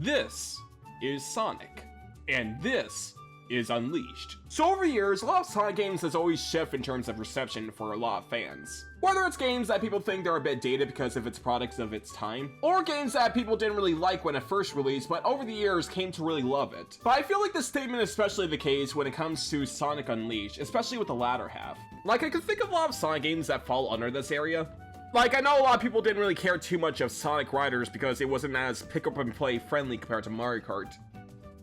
This is Sonic, and this is Unleashed. So over the years, a lot of Sonic games has always shifted in terms of reception for a lot of fans. Whether it's games that people think they're a bit dated because of its products of its time, or games that people didn't really like when it first released but over the years came to really love it. But I feel like this statement is especially the case when it comes to Sonic Unleashed, especially with the latter half. Like, I can think of a lot of Sonic games that fall under this area. Like, I know a lot of people didn't really care too much of Sonic Riders because it wasn't as pick-up-and-play friendly compared to Mario Kart.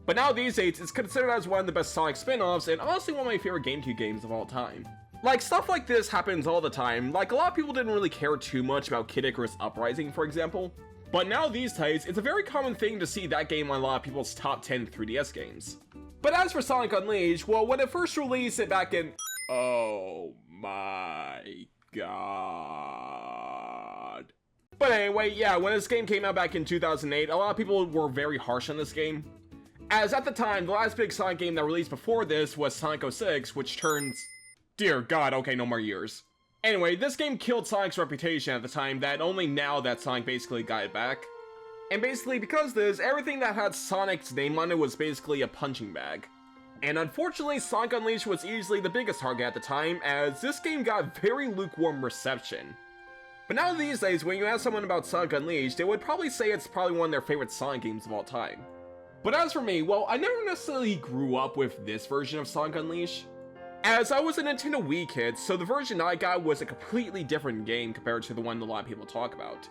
But now these days, it's considered as one of the best Sonic spin-offs and honestly one of my favorite GameCube games of all time. Like, stuff like this happens all the time. Like, a lot of people didn't really care too much about Kid Icarus Uprising, for example. But now these days, it's a very common thing to see that game on a lot of people's top 10 3DS games. But as for Sonic Unleashed, well, when it first released it back in... Oh my god. But anyway, yeah, when this game came out back in 2008, a lot of people were very harsh on this game. As at the time, the last big Sonic game that released before this was Sonic 06, which turns... Dear God, okay, no more years. Anyway, this game killed Sonic's reputation at the time, that only now that Sonic basically got it back. And basically, because of this, everything that had Sonic's name on it was basically a punching bag. And unfortunately, Sonic Unleashed was easily the biggest target at the time, as this game got very lukewarm reception. But now these days, when you ask someone about Sonic Unleashed, they would probably say it's probably one of their favorite Sonic games of all time. But as for me, well, I never necessarily grew up with this version of Sonic Unleashed, as I was a Nintendo Wii kid, so the version I got was a completely different game compared to the one a lot of people talk about.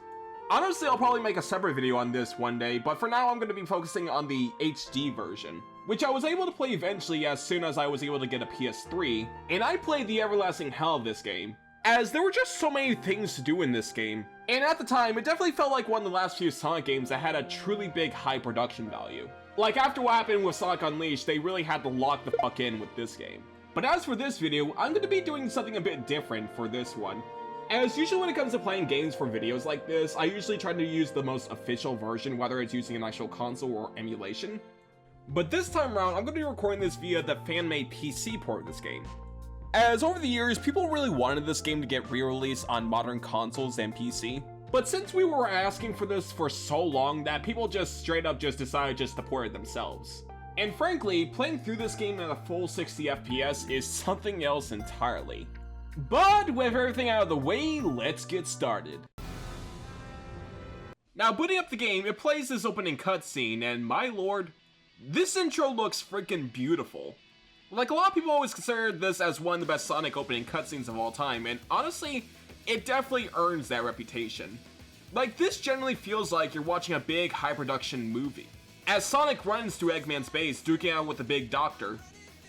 Honestly, I'll probably make a separate video on this one day, but for now I'm going to be focusing on the HD version, which I was able to play eventually as soon as I was able to get a PS3, and I played the everlasting hell of this game, as there were just so many things to do in this game. And at the time, it definitely felt like one of the last few Sonic games that had a truly big high production value. Like, after what happened with Sonic Unleashed, they really had to lock the fuck in with this game. But as for this video, I'm going to be doing something a bit different for this one. As usually when it comes to playing games for videos like this, I usually try to use the most official version, whether it's using an actual console or emulation. But this time around, I'm going to be recording this via the fan-made PC port of this game. As over the years, people really wanted this game to get re-released on modern consoles and PC. But since we were asking for this for so long that people just straight up decided to port it themselves. And frankly, playing through this game at a full 60 FPS is something else entirely. But with everything out of the way, let's get started. Now booting up the game, it plays this opening cutscene, and my lord, this intro looks freaking beautiful. Like, a lot of people always consider this as one of the best Sonic opening cutscenes of all time, and honestly, it definitely earns that reputation. Like, this generally feels like you're watching a big, high-production movie. As Sonic runs through Eggman's base, duking out with the big doctor,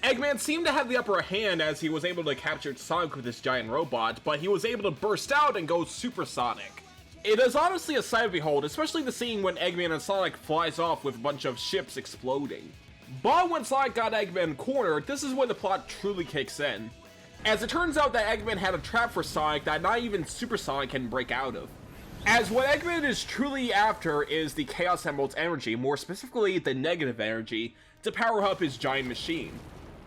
Eggman seemed to have the upper hand as he was able to capture Sonic with this giant robot, but he was able to burst out and go supersonic. It is honestly a sight to behold, especially the scene when Eggman and Sonic flies off with a bunch of ships exploding. But when Sonic got Eggman cornered, this is when the plot truly kicks in. As it turns out that Eggman had a trap for Sonic that not even Super Sonic can break out of. As what Eggman is truly after is the Chaos Emerald's energy, more specifically the negative energy, to power up his giant machine.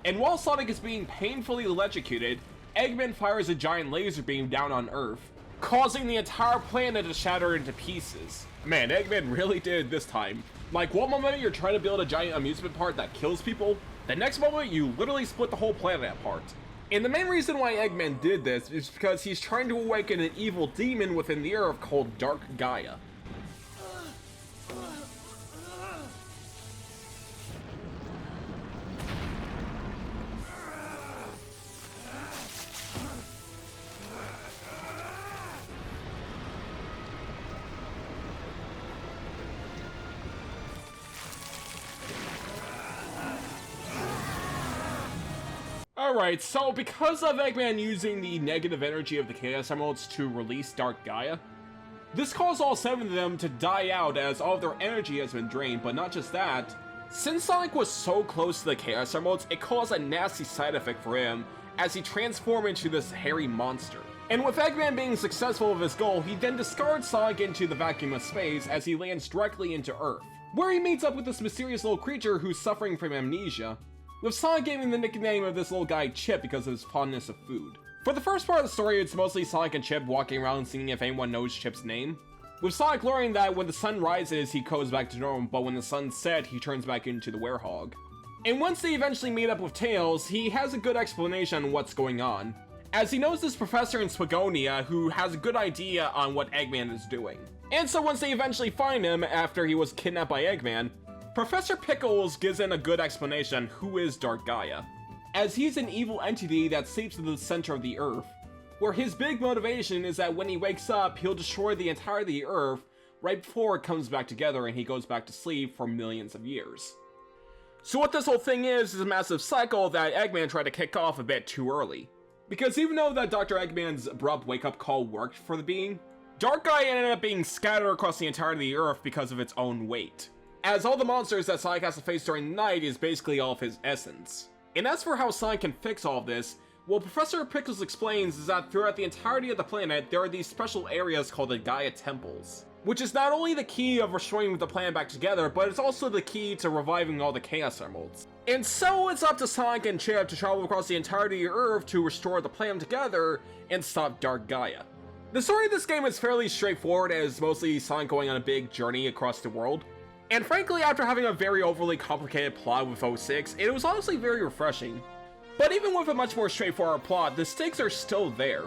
And while Sonic is being painfully electrocuted, Eggman fires a giant laser beam down on Earth, causing the entire planet to shatter into pieces. Man, Eggman really did it this time. Like, one moment you're trying to build a giant amusement park that kills people, the next moment you literally split the whole planet apart. And the main reason why Eggman did this is because he's trying to awaken an evil demon within the Earth called Dark Gaia. Alright, so because of Eggman using the negative energy of the Chaos Emeralds to release Dark Gaia, this caused all 7 of them to die out as all of their energy has been drained, but not just that. Since Sonic was so close to the Chaos Emeralds, it caused a nasty side effect for him as he transformed into this hairy monster. And with Eggman being successful with his goal, he then discards Sonic into the vacuum of space as he lands directly into Earth, where he meets up with this mysterious little creature who's suffering from amnesia, with Sonic giving the nickname of this little guy Chip because of his fondness of food. For the first part of the story, it's mostly Sonic and Chip walking around seeing if anyone knows Chip's name. with Sonic learning that when the sun rises, he goes back to normal, but when the sun sets, he turns back into the Werehog. And once they eventually meet up with Tails, he has a good explanation on what's going on, as he knows this professor in Swagonia who has a good idea on what Eggman is doing. And so once they eventually find him after he was kidnapped by Eggman, Professor Pickles gives in a good explanation who is Dark Gaia, as he's an evil entity that sleeps in the center of the Earth, where his big motivation is that when he wakes up, he'll destroy the entirety of the Earth right before it comes back together and he goes back to sleep for millions of years. So what this whole thing is a massive cycle that Eggman tried to kick off a bit too early. Because even though that Dr. Eggman's abrupt wake-up call worked for the being, Dark Gaia ended up being scattered across the entirety of the Earth because of its own weight, as all the monsters that Sonic has to face during the night is basically all of his essence. And as for how Sonic can fix all of this, what Professor Pickles explains is that throughout the entirety of the planet, there are these special areas called the Gaia Temples, which is not only the key of restoring the planet back together, but it's also the key to reviving all the Chaos Emeralds. And so it's up to Sonic and Chip to travel across the entirety of Earth to restore the planet together and stop Dark Gaia. The story of this game is fairly straightforward, as mostly Sonic going on a big journey across the world. And frankly, after having a very overly complicated plot with 06, it was honestly very refreshing. But even with a much more straightforward plot, the stakes are still there,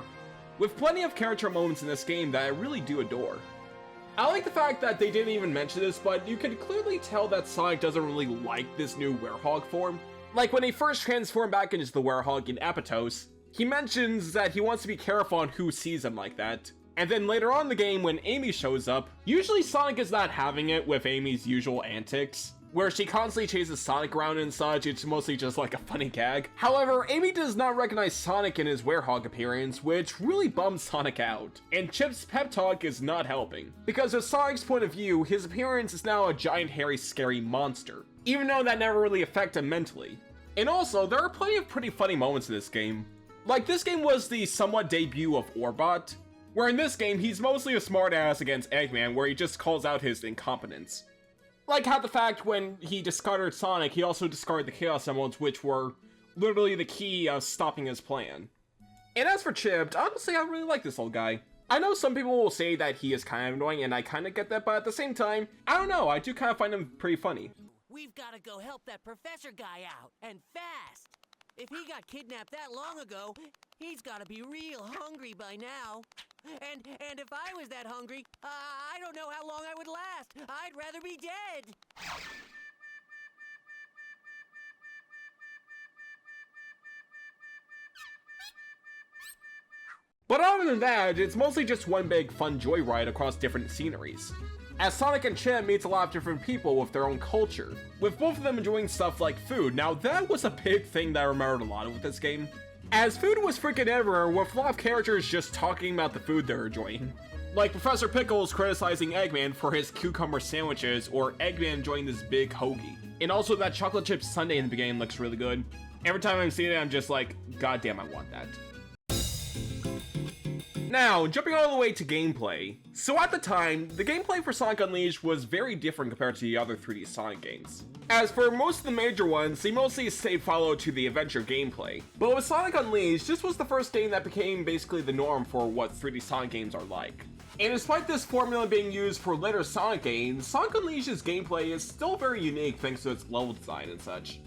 with plenty of character moments in this game that I really do adore. I like the fact that they didn't even mention this, but you can clearly tell that Sonic doesn't really like this new Werehog form. Like when he first transformed back into the Werehog in Apatos, he mentions that he wants to be careful on who sees him like that. And then later on in the game when Amy shows up, usually Sonic is not having it with Amy's usual antics, where she constantly chases Sonic around and such. It's mostly just like a funny gag. However, Amy does not recognize Sonic in his Werehog appearance, which really bums Sonic out. And Chip's pep talk is not helping, because from Sonic's point of view, his appearance is now a giant hairy scary monster, even though that never really affected him mentally. And also, there are plenty of pretty funny moments in this game. Like, this game was the somewhat debut of Orbot, where in this game, he's mostly a smartass against Eggman, where he just calls out his incompetence. Like how the fact when he discarded Sonic, he also discarded the Chaos Emeralds, which were literally the key of stopping his plan. And as for Chip, honestly, I really like this old guy. I know some people will say that he is kind of annoying, and I kind of get that, but at the same time, I don't know, I do kind of find him pretty funny. We've got to go help that professor guy out, and fast! If he got kidnapped that long ago, he's got to be real hungry by now. And if I was that hungry, I don't know how long I would last. I'd rather be dead. But other than that, it's mostly just one big fun joyride across different sceneries, as Sonic and Chip meets a lot of different people with their own culture, with both of them enjoying stuff like food. Now that was a big thing that I remembered a lot with this game, as food was freaking everywhere, with a lot of characters just talking about the food they're enjoying. Like Professor Pickles criticizing Eggman for his cucumber sandwiches, or Eggman enjoying this big hoagie. And also that chocolate chip sundae in the beginning looks really good. Every time I'm seeing it, I'm just like, god damn, I want that. Now, jumping all the way to gameplay. So at the time, the gameplay for Sonic Unleashed was very different compared to the other 3D Sonic games. As for most of the major ones, they mostly stayed followed to the adventure gameplay. But with Sonic Unleashed, this was the first game that became basically the norm for what 3D Sonic games are like. And despite this formula being used for later Sonic games, Sonic Unleashed's gameplay is still very unique thanks to its level design and such.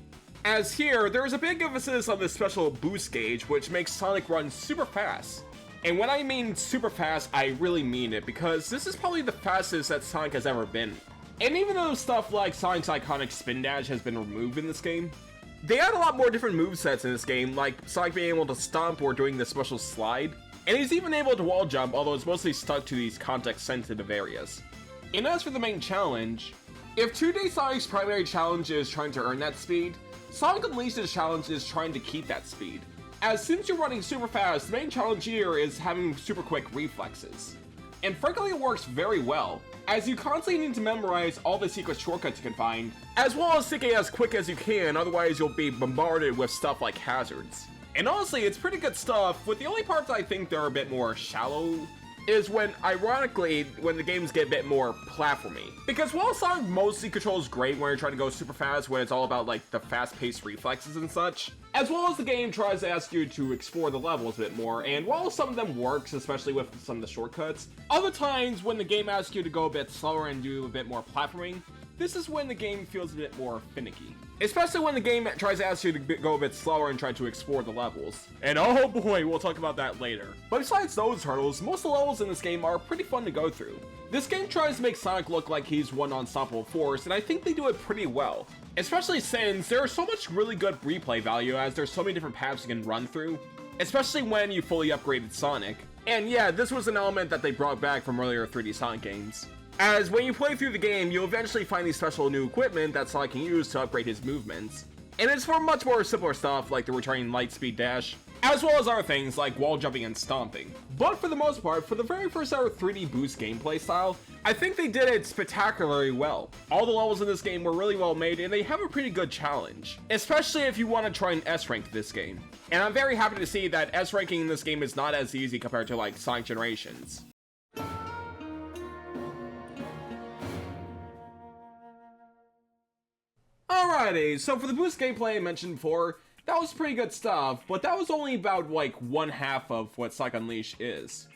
As here, there is a big emphasis on the special boost gauge, which makes Sonic run super fast. And when I mean super fast, I really mean it, because this is probably the fastest that Sonic has ever been. And even though stuff like Sonic's iconic spin dash has been removed in this game, they add a lot more different movesets in this game, like Sonic being able to stomp or doing the special slide. And he's even able to wall jump, although it's mostly stuck to these context-sensitive areas. And as for the main challenge, if 2D Sonic's primary challenge is trying to earn that speed, Sonic Unleashed's challenge is trying to keep that speed. As since you're running super fast, the main challenge here is having super quick reflexes. And frankly it works very well, as you constantly need to memorize all the secret shortcuts you can find, as well as thinking as quick as you can, otherwise you'll be bombarded with stuff like hazards. And honestly, it's pretty good stuff, with the only parts I think that are a bit more shallow is when, ironically, when the games get a bit more platformy. Because while Sonic mostly controls great when you're trying to go super fast, when it's all about like the fast-paced reflexes and such, as well as the game tries to ask you to explore the levels a bit more, and while some of them works, especially with some of the shortcuts, other times when the game asks you to go a bit slower and do a bit more platforming, this is when the game feels a bit more finicky. Especially when the game tries to ask you to go a bit slower and try to explore the levels. And oh boy, we'll talk about that later. But besides those hurdles, most of the levels in this game are pretty fun to go through. This game tries to make Sonic look like he's one unstoppable force, and I think they do it pretty well. Especially since there is so much really good replay value as there's so many different paths you can run through. Especially when you fully upgraded Sonic. And yeah, this was an element that they brought back from earlier 3D Sonic games. As when you play through the game, you'll eventually find these special new equipment that Sonic can use to upgrade his movements. And it's for much more simpler stuff like the returning light speed dash, as well as other things like wall jumping and stomping. But for the most part, for the very first ever 3D boost gameplay style, I think they did it spectacularly well. All the levels in this game were really well made and they have a pretty good challenge, especially if you want to try and S-rank this game. And I'm very happy to see that S-ranking in this game is not as easy compared to like Sonic Generations. Alrighty, so for the boost gameplay I mentioned before, that was pretty good stuff, but that was only about like one half of what Sonic Unleashed is.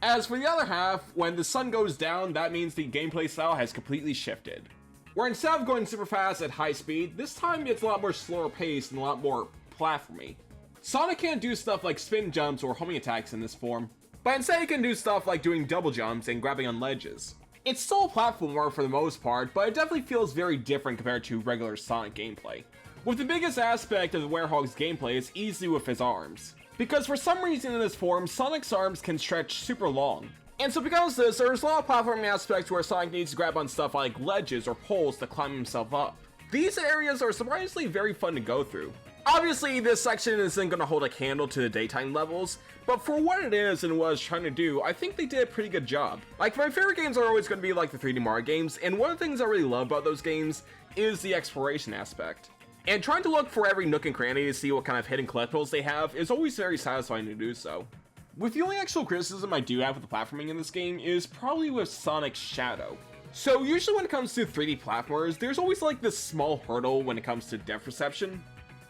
As for the other half, when the sun goes down, that means the gameplay style has completely shifted. Where instead of going super fast at high speed, this time it's a lot more slower paced and a lot more platformy. Sonic can't do stuff like spin jumps or homing attacks in this form, but instead he can do stuff like doing double jumps and grabbing on ledges. It's still a platformer for the most part, but it definitely feels very different compared to regular Sonic gameplay. With the biggest aspect of the Werehog's gameplay is easily with his arms. Because for some reason in this form, Sonic's arms can stretch super long. And so because of this, there's a lot of platforming aspects where Sonic needs to grab on stuff like ledges or poles to climb himself up. These areas are surprisingly very fun to go through. Obviously, this section isn't going to hold a candle to the daytime levels, but for what it is and what it's trying to do, I think they did a pretty good job. Like, my favorite games are always going to be like the 3D Mario games, and one of the things I really love about those games is the exploration aspect. And trying to look for every nook and cranny to see what kind of hidden collectibles they have is always very satisfying to do so. With the only actual criticism I do have with the platforming in this game is probably with Sonic's shadow. So usually when it comes to 3D platformers, there's always like this small hurdle when it comes to depth perception.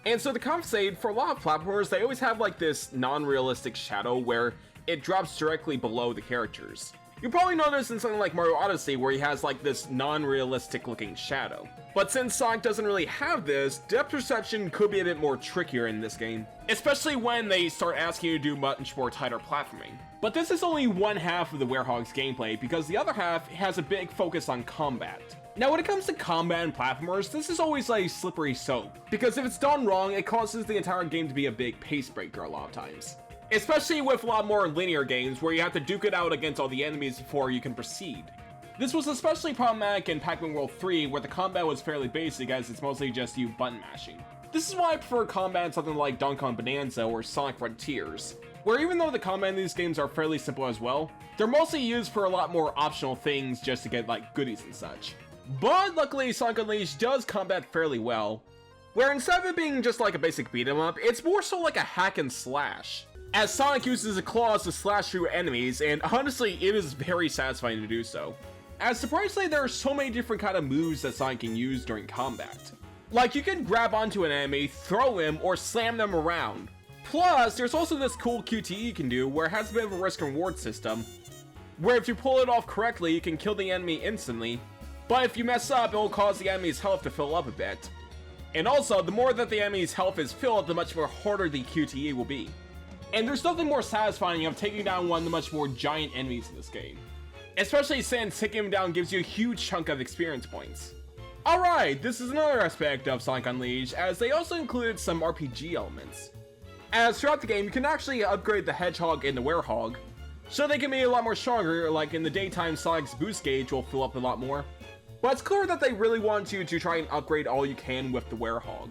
And so to compensate, for a lot of platformers, they always have like this non-realistic shadow where it drops directly below the characters. You'll probably notice in something like Mario Odyssey where he has like this non-realistic looking shadow. But since Sonic doesn't really have this, depth perception could be a bit more trickier in this game, especially when they start asking you to do much more tighter platforming. But this is only one half of the Werehog's gameplay because the other half has a big focus on combat. Now when it comes to combat and platformers, this is always like slippery soap, because if it's done wrong, it causes the entire game to be a big pace breaker a lot of times. Especially with a lot more linear games where you have to duke it out against all the enemies before you can proceed. This was especially problematic in Pac-Man World 3 where the combat was fairly basic as it's mostly just you button mashing. This is why I prefer combat in something like Donkey Kong Bonanza or Sonic Frontiers, where even though the combat in these games are fairly simple as well, they're mostly used for a lot more optional things just to get like goodies and such. But luckily Sonic Unleashed does combat fairly well, where instead of it being just like a basic beat 'em up, it's more so like a hack and slash. As Sonic uses his claws to slash through enemies, and honestly it is very satisfying to do so. As surprisingly there are so many different kind of moves that Sonic can use during combat. Like you can grab onto an enemy, throw him, or slam them around. Plus, there's also this cool QTE you can do where it has a bit of a risk and reward system, where if you pull it off correctly you can kill the enemy instantly, but if you mess up it will cause the enemy's health to fill up a bit. And also, the more that the enemy's health is filled, the much more harder the QTE will be. And there's nothing more satisfying of taking down one of the much more giant enemies in this game. Especially since taking him down gives you a huge chunk of experience points. Alright, this is another aspect of Sonic Unleashed, as they also included some RPG elements. As throughout the game, you can actually upgrade the Hedgehog and the Werehog, so they can be a lot more stronger, like in the daytime Sonic's boost gauge will fill up a lot more. But it's clear that they really want you to try and upgrade all you can with the Werehog.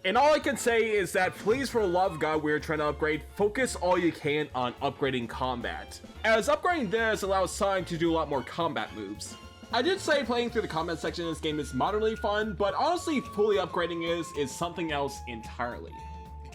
And all I can say is that please, for the love of God, we're trying to upgrade, focus all you can on upgrading combat, as upgrading this allows Sonic to do a lot more combat moves. I did say playing through the combat section of this game is moderately fun, but honestly fully upgrading is something else entirely.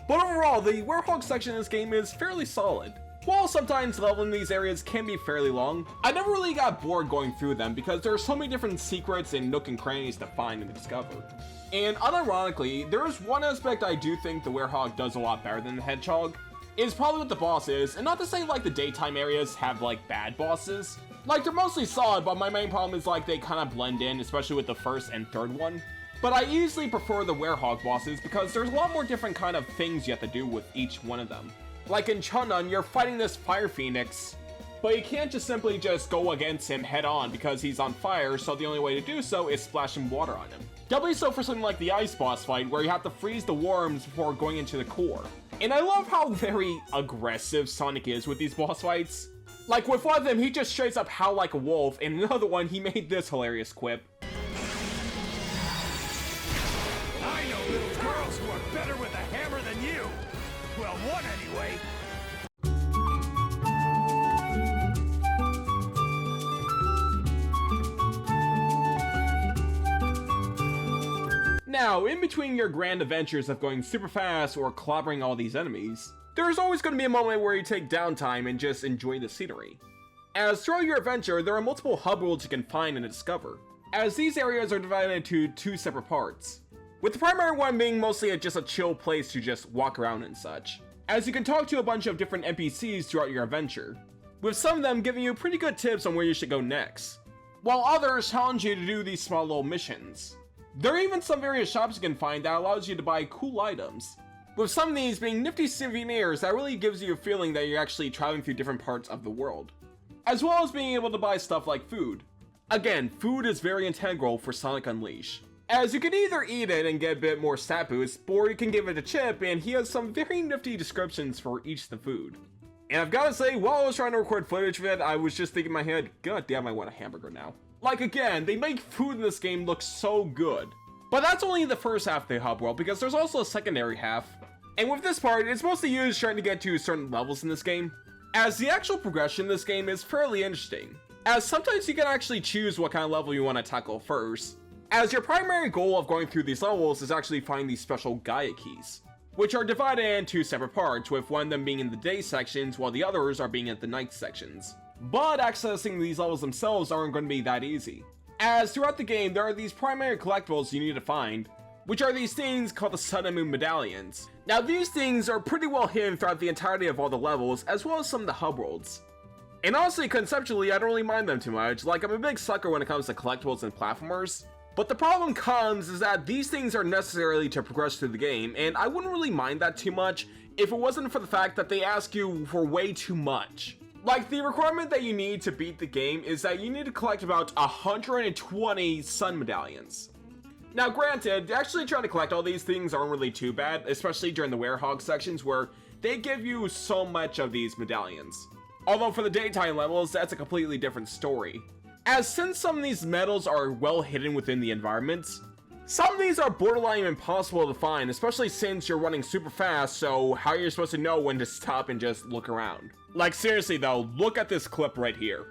But overall, the Werehog section of this game is fairly solid. While sometimes leveling these areas can be fairly long, I never really got bored going through them because there are so many different secrets and nook and crannies to find and discover. And unironically, there is one aspect I do think the Werehog does a lot better than the Hedgehog, is probably with the bosses, and not to say like the daytime areas have like bad bosses. Like they're mostly solid, but my main problem is like they kind of blend in, especially with the first and third one. But I easily prefer the Werehog bosses because there's a lot more different kind of things you have to do with each one of them. Like in Chunun, you're fighting this fire phoenix, but you can't just simply go against him head on because he's on fire, so the only way to do so is splashing water on him. Doubly so for something like the ice boss fight, where you have to freeze the worms before going into the core. And I love how very aggressive Sonic is with these boss fights. Like with one of them, he just straight up howl like a wolf, and another one, he made this hilarious quip. I know little girls who are better with a hammer than you. Well, one anyway. Now, in between your grand adventures of going super fast or clobbering all these enemies, there's always going to be a moment where you take downtime and just enjoy the scenery. As throughout your adventure, there are multiple hub worlds you can find and discover, as these areas are divided into two separate parts, with the primary one being mostly just a chill place to just walk around and such, as you can talk to a bunch of different NPCs throughout your adventure, with some of them giving you pretty good tips on where you should go next, while others challenge you to do these small little missions. There are even some various shops you can find that allows you to buy cool items, with some of these being nifty souvenirs that really gives you a feeling that you're actually traveling through different parts of the world, as well as being able to buy stuff like food. Again, food is very integral for Sonic Unleashed, as you can either eat it and get a bit more stat boost, or you can give it to Chip and he has some very nifty descriptions for each of the food. And I've gotta say, while I was trying to record footage of it, I was just thinking in my head, god damn, I want a hamburger now. Like again, they make food in this game look so good. But that's only the first half of the hub world, because there's also a secondary half. And with this part, it's mostly used trying to get to certain levels in this game, as the actual progression in this game is fairly interesting, as sometimes you can actually choose what kind of level you want to tackle first, as your primary goal of going through these levels is actually finding these special Gaia keys, which are divided into separate parts, with one of them being in the day sections while the others are being in the night sections. But accessing these levels themselves aren't going to be that easy, as throughout the game there are these primary collectibles you need to find, which are these things called the Sun and Moon Medallions. Now these things are pretty well hidden throughout the entirety of all the levels, as well as some of the hub worlds. And honestly, conceptually, I don't really mind them too much. Like, I'm a big sucker when it comes to collectibles and platformers. But the problem comes is that these things are necessarily to progress through the game, and I wouldn't really mind that too much if it wasn't for the fact that they ask you for way too much. Like, the requirement that you need to beat the game is that you need to collect about 120 sun medallions. Now granted, actually trying to collect all these things aren't really too bad, especially during the Werehog sections where they give you so much of these medallions. Although for the daytime levels, that's a completely different story. As since some of these medals are well hidden within the environments, some of these are borderline impossible to find, especially since you're running super fast, so how are you supposed to know when to stop and just look around? Like seriously though, look at this clip right here.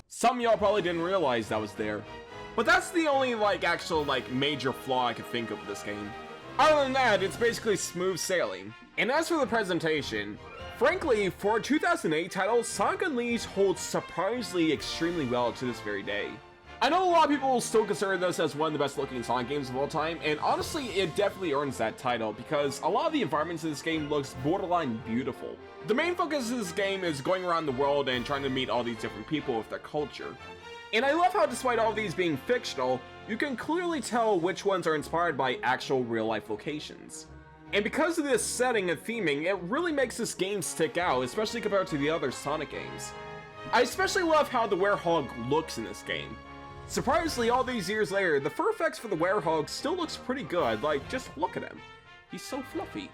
Some of y'all probably didn't realize that was there. But that's the only actual major flaw I could think of with this game. Other than that, it's basically smooth sailing. And as for the presentation, frankly, for a 2008 title, Sonic Unleashed holds surprisingly extremely well to this very day. I know a lot of people will still consider this as one of the best looking Sonic games of all time, and honestly, it definitely earns that title because a lot of the environments in this game looks borderline beautiful. The main focus of this game is going around the world and trying to meet all these different people with their culture. And I love how despite all these being fictional, you can clearly tell which ones are inspired by actual real-life locations. And because of this setting and theming, it really makes this game stick out, especially compared to the other Sonic games. I especially love how the Werehog looks in this game. Surprisingly, all these years later, the fur effects for the Werehog still looks pretty good, like, just look at him. He's so fluffy.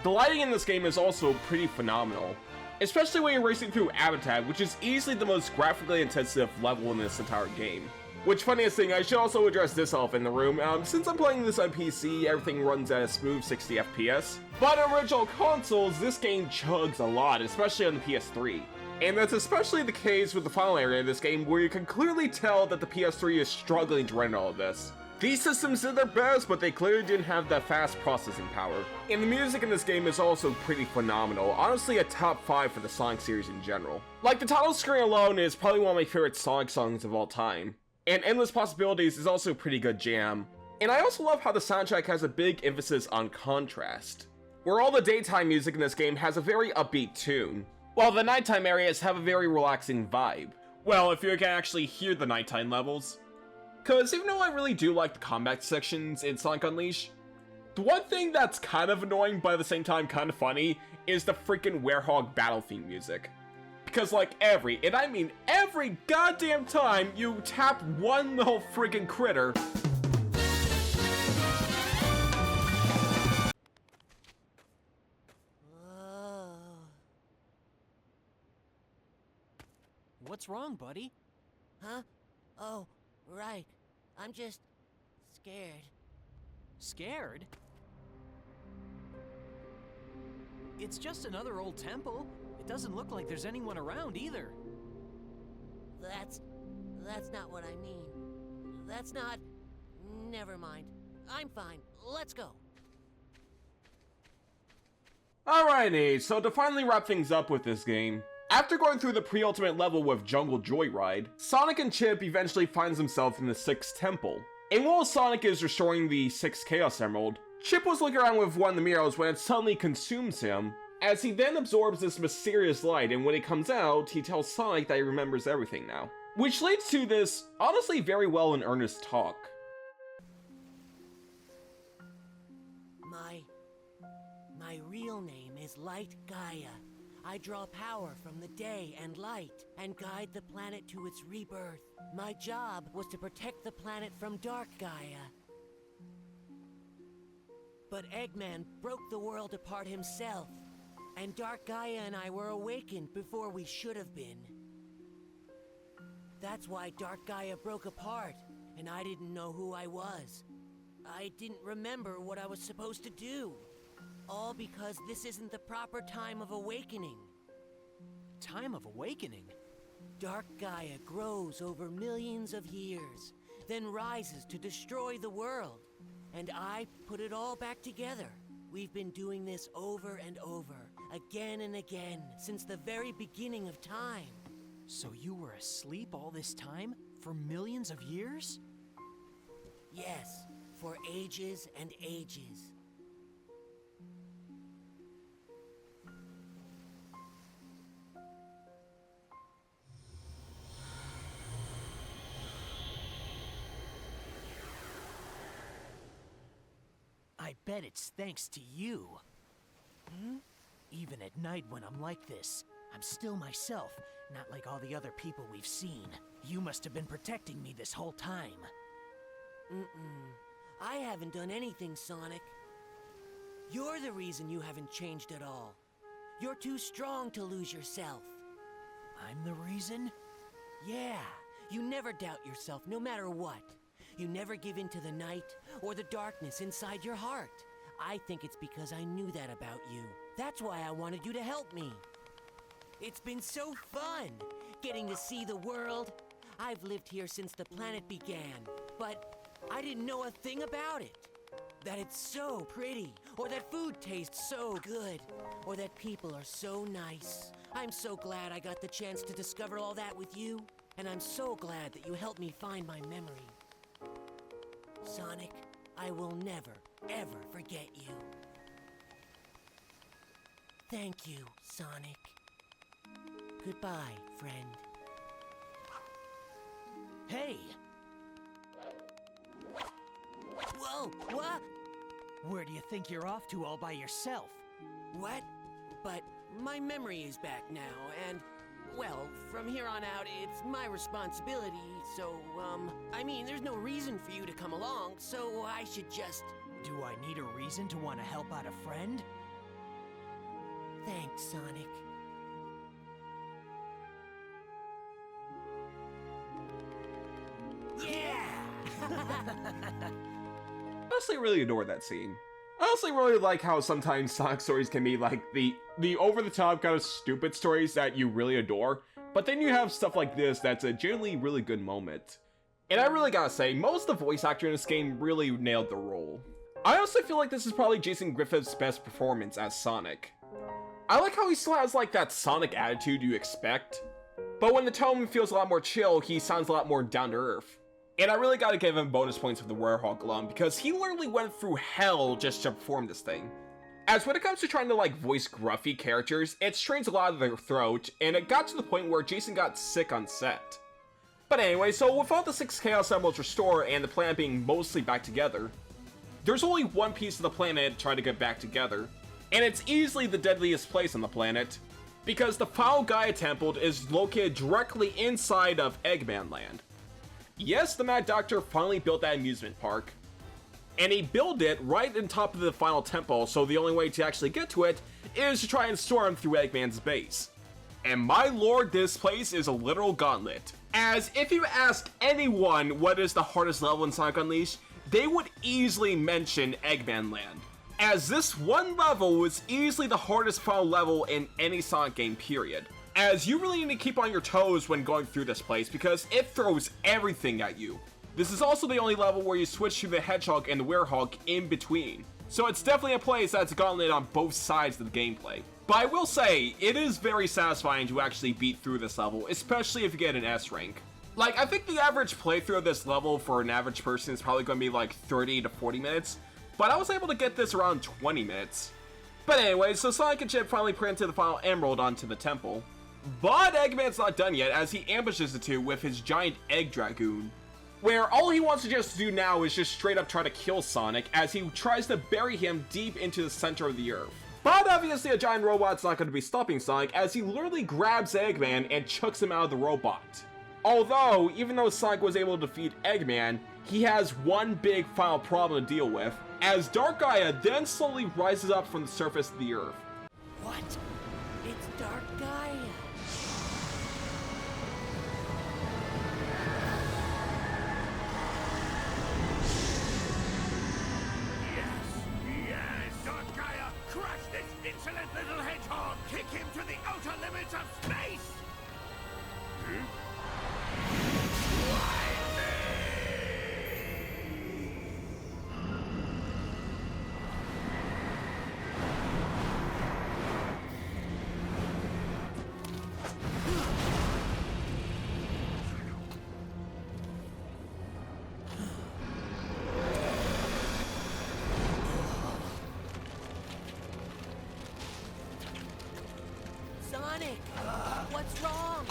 The lighting in this game is also pretty phenomenal, especially when you're racing through Habitat, which is easily the most graphically intensive level in this entire game. Which, funniest thing, I should also address this elephant in the room. Since I'm playing this on PC, everything runs at a smooth 60 FPS. But on original consoles, this game chugs a lot, especially on the PS3. And that's especially the case with the final area of this game, where you can clearly tell that the PS3 is struggling to render all of this. These systems did their best, but they clearly didn't have that fast processing power. And the music in this game is also pretty phenomenal, honestly a top 5 for the Sonic series in general. Like, the title screen alone is probably one of my favorite Sonic songs of all time. And Endless Possibilities is also a pretty good jam. And I also love how the soundtrack has a big emphasis on contrast, where all the daytime music in this game has a very upbeat tune, while the nighttime areas have a very relaxing vibe. Well, if you can actually hear the nighttime levels. Cause even though I really do like the combat sections in Sonic Unleashed, the one thing that's kind of annoying but at the same time kind of funny is the freaking Werehog battle theme music. Because like every goddamn time you tap one little freaking critter, What's wrong, buddy? Huh? Oh, right. I'm just scared. Scared? It's just another old temple. It doesn't look like there's anyone around either. That's not what I mean. That's not... Never mind. I'm fine. Let's go. Alrighty, so to finally wrap things up with this game, after going through the pre-ultimate level with Jungle Joyride, Sonic and Chip eventually finds himself in the 6th temple. And while Sonic is restoring the 6th Chaos Emerald, Chip was looking around with one of the mirrors when it suddenly consumes him, as he then absorbs this mysterious light, and when it comes out, he tells Sonic that he remembers everything now. Which leads to this, honestly very well and earnest talk. My real name is Light Gaia. I draw power from the day and light, and guide the planet to its rebirth. My job was to protect the planet from Dark Gaia. But Eggman broke the world apart himself, and Dark Gaia and I were awakened before we should have been. That's why Dark Gaia broke apart, and I didn't know who I was. I didn't remember what I was supposed to do. All because this isn't the proper time of awakening. Time of awakening? Dark Gaia grows over millions of years, then rises to destroy the world. And I put it all back together. We've been doing this over and over, again and again, since the very beginning of time. So you were asleep all this time? For millions of years? Yes, for ages and ages. I bet it's thanks to you. Even at night when I'm like this, I'm still myself, not like all the other people we've seen. You must have been protecting me this whole time. I haven't done anything, Sonic. You're the reason you haven't changed at all. You're too strong to lose yourself. I'm the reason? Yeah, you never doubt yourself, no matter what. You never give in to the night or the darkness inside your heart. I think it's because I knew that about you. That's why I wanted you to help me. It's been so fun, getting to see the world. I've lived here since the planet began, but I didn't know a thing about it. That it's so pretty, or that food tastes so good, or that people are so nice. I'm so glad I got the chance to discover all that with you, and I'm so glad that you helped me find my memory. Sonic, I will never, ever forget you. Thank you, Sonic. Goodbye, friend. Hey! Whoa, what? Where do you think you're off to all by yourself? What? But my memory is back now, and... well, from here on out, it's my responsibility, so, I mean, there's no reason for you to come along, so I should just... Do I need a reason to want to help out a friend? Thanks, Sonic. Yeah! honestly really adore that scene. I also really like how sometimes Sonic stories can be like the over-the-top kind of stupid stories that you really adore, but then you have stuff like this that's a genuinely really good moment. And I really gotta say, most of the voice actor in this game really nailed the role. I also feel like this is probably Jason Griffith's best performance as Sonic. I like how he still has like that Sonic attitude you expect, but when the tone feels a lot more chill, he sounds a lot more down to earth. And I really gotta give him bonus points for the Werehog alone, because he literally went through hell just to perform this thing. As when it comes to trying to like voice gruffy characters, it strains a lot of their throat, and it got to the point where Jason got sick on set. But anyway, so with all the 6 Chaos Emeralds restored and the planet being mostly back together, there's only one piece of the planet trying to get back together, and it's easily the deadliest place on the planet, because the Final Gaia Temple is located directly inside of Eggmanland. Yes, the Mad Doctor finally built that amusement park, and he built it right on top of the final temple, so the only way to actually get to it is to try and storm through Eggman's base. And my lord, this place is a literal gauntlet. As if you ask anyone what is the hardest level in Sonic Unleashed, they would easily mention Eggmanland, as this one level was easily the hardest final level in any Sonic game period. As you really need to keep on your toes when going through this place, because it throws everything at you. This is also the only level where you switch to the Hedgehog and the Werehog in between, so it's definitely a place that's a gauntlet on both sides of the gameplay. But I will say, it is very satisfying to actually beat through this level, especially if you get an S rank. Like, I think the average playthrough of this level for an average person is probably going to be like 30 to 40 minutes, but I was able to get this around 20 minutes. But anyway, so Sonic and Chip finally planted the final emerald onto the temple. But Eggman's not done yet, as he ambushes the two with his giant egg dragoon, where all he wants to just do now is just straight up try to kill Sonic as he tries to bury him deep into the center of the earth. But obviously a giant robot's not going to be stopping Sonic, as he literally grabs Eggman and chucks him out of the robot. Although, even though Sonic was able to defeat Eggman, he has one big final problem to deal with, as Dark Gaia then slowly rises up from the surface of the earth. What? It's Dark Gaia. Yes, Dark Gaia, crush this insolent little hedgehog! Kick him to the outer limits of space! Sonic, what's wrong?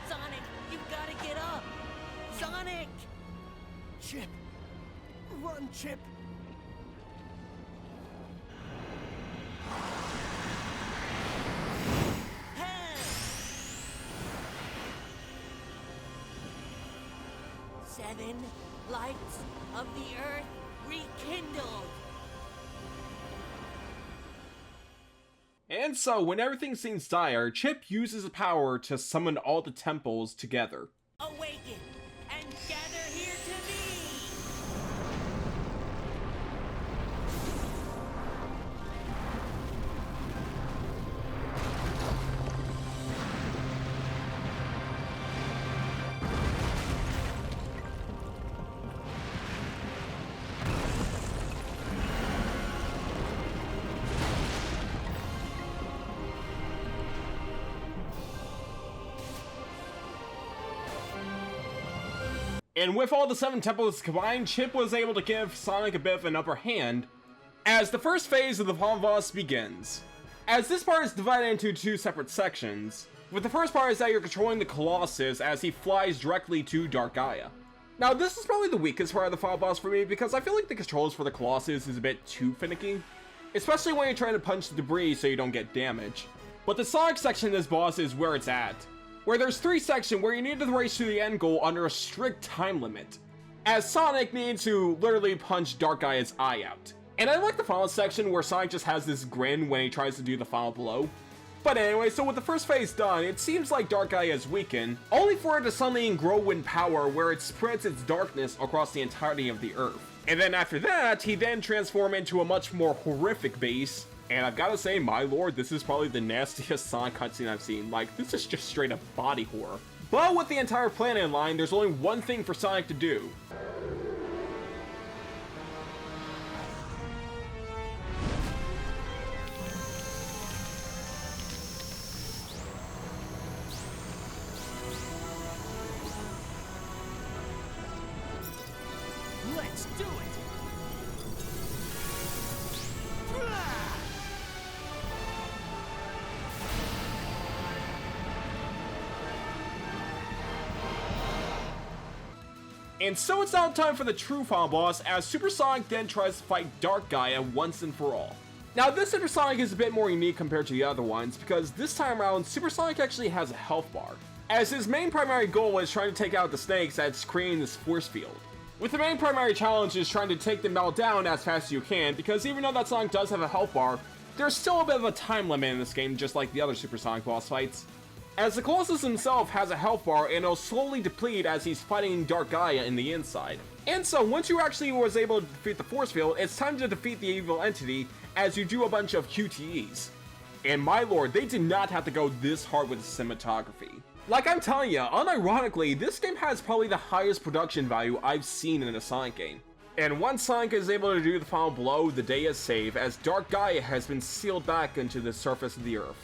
Sonic, you've got to get up. Sonic! Chip! Run, Chip! Seven lights of the earth rekindled. And so, when everything seems dire, Chip uses the power to summon all the temples together. Awaken and gather here to me. And with all the 7 temples combined, Chip was able to give Sonic a bit of an upper hand, as the first phase of the final boss begins. As this part is divided into 2 separate sections, with the first part is that you're controlling the Colossus as he flies directly to Dark Gaia. Now this is probably the weakest part of the final boss for me, because I feel like the controls for the Colossus is a bit too finicky, especially when you're trying to punch the debris so you don't get damage. But the Sonic section of this boss is where it's at, where there's 3 sections where you need to race to the end goal under a strict time limit, as Sonic needs to literally punch Dark Gaia's eye out. And I like the final section where Sonic just has this grin when he tries to do the final blow. But anyway, so with the first phase done, it seems like Dark Gaia is weakened, only for it to suddenly grow in power where it spreads its darkness across the entirety of the Earth. And then after that, he then transforms into a much more horrific beast. And I've gotta say, my lord, this is probably the nastiest Sonic cutscene I've seen. Like, this is just straight up body horror. But with the entire planet in line, there's only one thing for Sonic to do. Let's do it! And so it's now time for the true final boss, as Super Sonic then tries to fight Dark Gaia once and for all. Now this Super Sonic is a bit more unique compared to the other ones, because this time around, Super Sonic actually has a health bar, as his main primary goal is trying to take out the snakes that's creating this force field. With the main primary challenge is trying to take them all down as fast as you can, because even though that Sonic does have a health bar, there's still a bit of a time limit in this game, just like the other Super Sonic boss fights. As the Colossus himself has a health bar and it'll slowly deplete as he's fighting Dark Gaia in the inside. And so once you actually was able to defeat the force field, it's time to defeat the evil entity as you do a bunch of QTEs. And my lord, they did not have to go this hard with the cinematography. Like I'm telling ya, unironically, this game has probably the highest production value I've seen in a Sonic game. And once Sonic is able to do the final blow, the day is saved as Dark Gaia has been sealed back into the surface of the Earth.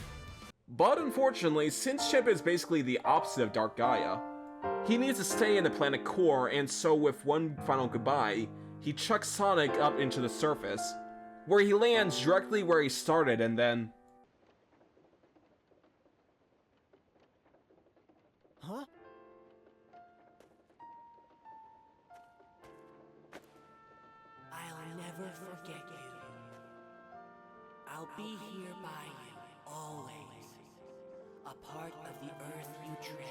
But unfortunately, since Chip is basically the opposite of Dark Gaia, he needs to stay in the planet core, and so with one final goodbye, he chucks Sonic up into the surface, where he lands directly where he started and then... Huh? I'll never forget you. I'll be here by you, always. A part of the earth you tread.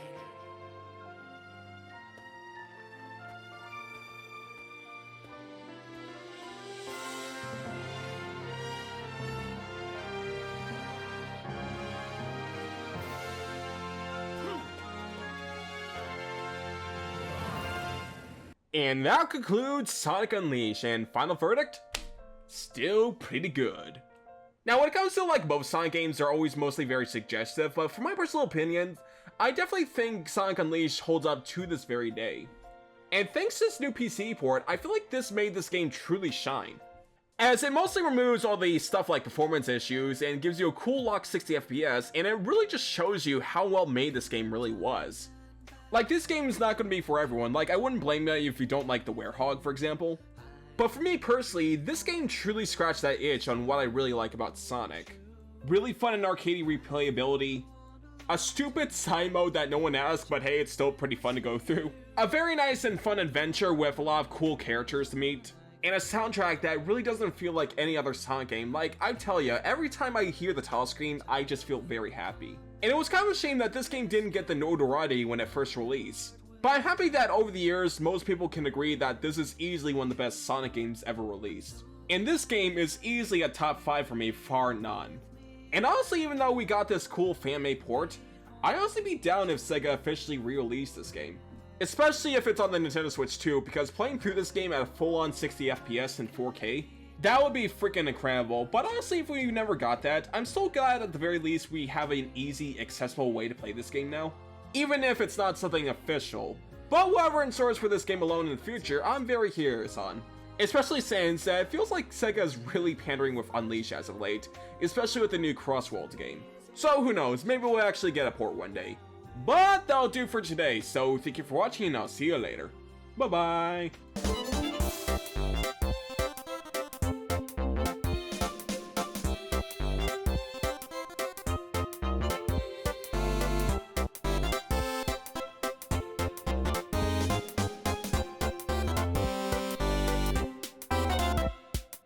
And that concludes Sonic Unleashed, and final verdict? Still pretty good. Now when it comes to like most Sonic games, they're always mostly very suggestive, but for my personal opinion, I definitely think Sonic Unleashed holds up to this very day. And thanks to this new PC port, I feel like this made this game truly shine, as it mostly removes all the stuff like performance issues and gives you a cool locked 60 FPS, and it really just shows you how well made this game really was. Like, this game is not going to be for everyone. Like, I wouldn't blame you if you don't like the Werehog, for example. But for me personally, this game truly scratched that itch on what I really like about Sonic. Really fun and arcadey replayability. A stupid side mode that no one asked, but hey, it's still pretty fun to go through. A very nice and fun adventure with a lot of cool characters to meet. And a soundtrack that really doesn't feel like any other Sonic game. Like, I tell ya, every time I hear the title screen, I just feel very happy. And it was kind of a shame that this game didn't get the notoriety when it first released. But I'm happy that over the years, most people can agree that this is easily one of the best Sonic games ever released. And this game is easily a top 5 for me, far none. And honestly, even though we got this cool fan-made port, I'd honestly be down if Sega officially re-released this game. Especially if it's on the Nintendo Switch too, because playing through this game at a full-on 60 FPS in 4K, that would be freaking incredible. But honestly, if we never got that, I'm so glad at the very least we have an easy, accessible way to play this game now. Even if it's not something official. But whatever in stores for this game alone in the future, I'm very curious on. Especially since it feels like Sega is really pandering with Unleashed as of late, especially with the new Crossworlds game. So who knows, maybe we'll actually get a port one day. But that'll do for today, so thank you for watching and I'll see you later. Bye bye!